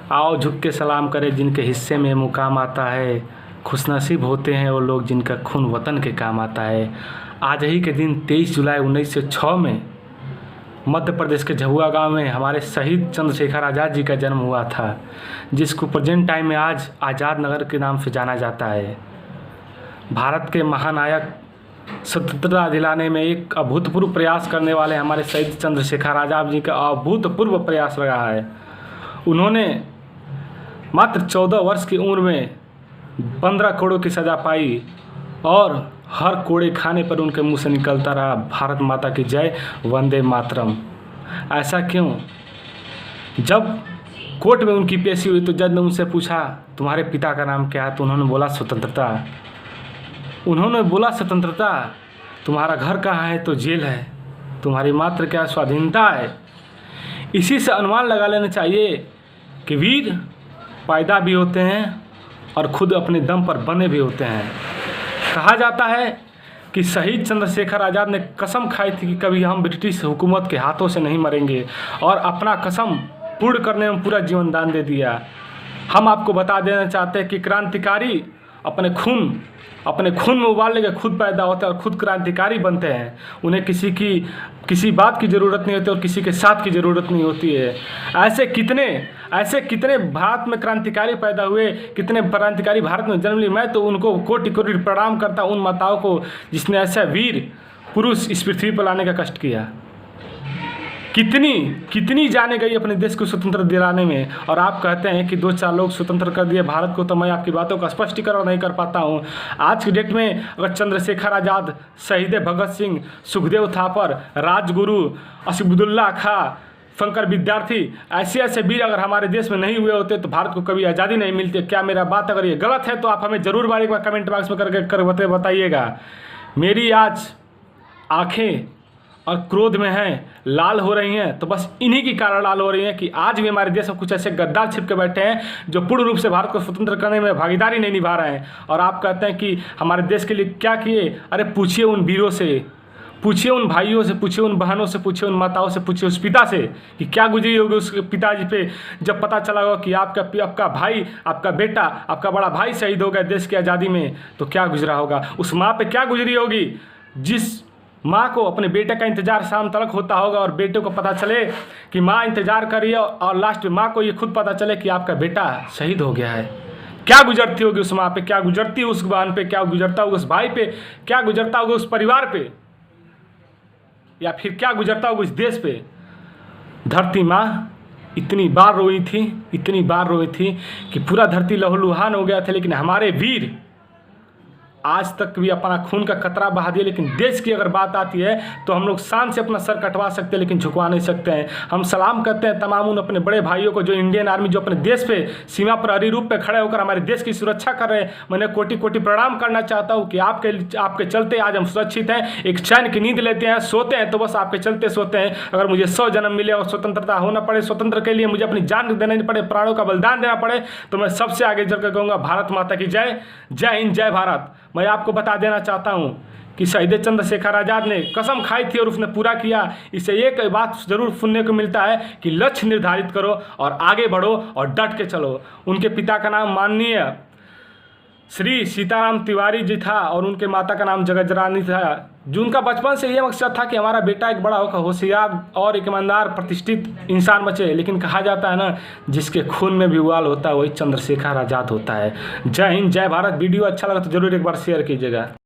आओ झुक के सलाम करें जिनके हिस्से में मुकाम आता है। खुशनसीब होते हैं वो लोग जिनका खून वतन के काम आता है। आज ही के दिन 23 जुलाई 1906 में मध्य प्रदेश के झबुआ गांव में हमारे शहीद चंद्रशेखर आज़ाद जी का जन्म हुआ था, जिसको प्रेजेंट टाइम में आज आज़ाद नगर के नाम से जाना जाता है। भारत के महानायक स्वतंत्रता दिलाने में एक अभूतपूर्व प्रयास करने वाले हमारे शहीद चंद्रशेखर आज़ाद जी का अभूतपूर्व प्रयास रहा है। उन्होंने मात्र 14 वर्ष की उम्र में 15 कोड़ों की सज़ा पाई और हर कोड़े खाने पर उनके मुंह से निकलता रहा भारत माता की जय, वंदे मातरम। ऐसा क्यों? जब कोर्ट में उनकी पेशी हुई तो जज ने उनसे पूछा तुम्हारे पिता का नाम क्या है, तो उन्होंने बोला स्वतंत्रता। उन्होंने बोला स्वतंत्रता, तुम्हारा घर कहाँ है, तो जेल है। तुम्हारी मात्र क्या स्वाधीनता है। इसी से अनुमान लगा लेना चाहिए कि वीर पैदा भी होते हैं और खुद अपने दम पर बने भी होते हैं। कहा जाता है कि शहीद चंद्रशेखर आज़ाद ने कसम खाई थी कि कभी हम ब्रिटिश हुकूमत के हाथों से नहीं मरेंगे, और अपना कसम पूर्ण करने में पूरा जीवन दान दे दिया। हम आपको बता देना चाहते हैं कि क्रांतिकारी अपने खून में उबाल लेके खुद पैदा होते हैं और खुद क्रांतिकारी बनते हैं। उन्हें किसी बात की ज़रूरत नहीं होती और किसी के साथ की ज़रूरत नहीं होती है। ऐसे कितने भारत में क्रांतिकारी पैदा हुए, कितने क्रांतिकारी भारत में जन्म लिए। मैं तो उनको कोटि कोटि प्रणाम करता उन माताओं को जिसने ऐसा वीर पुरुष इस पृथ्वी पर लाने का कष्ट किया। कितनी जाने गई अपने देश को स्वतंत्र दिलाने में, और आप कहते हैं कि 2-4 लोग स्वतंत्र कर दिए भारत को, तो मैं आपकी बातों का स्पष्टीकरण नहीं कर पाता हूँ। आज की डेट में अगर चंद्रशेखर आज़ाद, शहीद भगत सिंह, सुखदेव थापर, राजगुरु, असीदुल्ला खां, शंकर विद्यार्थी, ऐसे वीर अगर हमारे देश में नहीं हुए होते तो भारत को कभी आज़ादी नहीं मिलती। क्या मेरा बात अगर ये गलत है तो आप हमें ज़रूर बार एक बार कमेंट बॉक्स में करके बताइएगा। मेरी आज आँखें और क्रोध में हैं, लाल हो रही हैं, तो बस इन्हीं की कारण लाल हो रही हैं कि आज भी हमारे देश में कुछ ऐसे गद्दार छिप के बैठे हैं जो पूर्ण रूप से भारत को स्वतंत्र करने में भागीदारी नहीं निभा रहे हैं। और आप कहते हैं कि हमारे देश के लिए क्या किए। अरे पूछिए उन वीरों से, पूछिए उन भाइयों से, पूछिए उन बहनों से, पूछिए उन माताओं से, पूछिए उस पिता से कि क्या गुजरी होगी उस पिताजी पे जब पता चला होगा कि आपका भाई, आपका बेटा, आपका बड़ा भाई शहीद हो गया देश की आज़ादी में, तो क्या गुजरा होगा। उस माँ पे क्या गुजरी होगी जिस माँ को अपने बेटे का इंतज़ार शाम तक होता होगा और बेटे को पता चले कि माँ इंतज़ार कर रही है और लास्ट में माँ को ये खुद पता चले कि आपका बेटा शहीद हो गया है। क्या गुजरती होगी उस माँ पे, क्या गुजरती है उस बहन पे, क्या गुजरता होगा उस भाई पे, क्या गुजरता होगा उस परिवार पे, या फिर क्या गुजरता होगा उस देश पे। धरती माँ इतनी बार रोई थी कि पूरा धरती लहूलुहान हो गया था, लेकिन हमारे वीर आज तक भी अपना खून का कतरा बहा दिया। लेकिन देश की अगर बात आती है तो हम लोग शान से अपना सर कटवा सकते हैं लेकिन झुकवा नहीं सकते हैं। हम सलाम करते हैं तमाम उन अपने बड़े भाइयों को जो इंडियन आर्मी, जो अपने देश पे सीमा पर हरी रूप पे खड़े होकर हमारे देश की सुरक्षा कर रहे हैं। मैंने कोटि कोटि प्रणाम करना चाहता हूँ कि आपके चलते आज हम सुरक्षित हैं, एक चैन की नींद लेते हैं, सोते हैं तो बस आपके चलते सोते हैं। अगर मुझे 100 जन्म मिले और स्वतंत्रता होना पड़े, स्वतंत्र के लिए मुझे अपनी जान देना पड़े, प्राणों का बलिदान देना पड़े, तो मैं सबसे आगे चलकर कहूँगा भारत माता की जय। जय हिंद, जय भारत। मैं आपको बता देना चाहता हूं कि शहीद चंद्रशेखर आज़ाद ने कसम खाई थी और उसने पूरा किया। इससे एक बात जरूर सुनने को मिलता है कि लक्ष्य निर्धारित करो और आगे बढ़ो और डट के चलो। उनके पिता का नाम माननीय श्री सीताराम तिवारी जी था और उनके माता का नाम जगतरानी था, जिनका बचपन से ये मकसद था कि हमारा बेटा एक बड़ा होकर होशियार और एक ईमानदार प्रतिष्ठित इंसान बचे। लेकिन कहा जाता है ना, जिसके खून में भी उबाल होता है वही चंद्रशेखर आज़ाद होता है। जय हिंद, जय भारत। वीडियो अच्छा लगा तो जरूर एक बार शेयर कीजिएगा।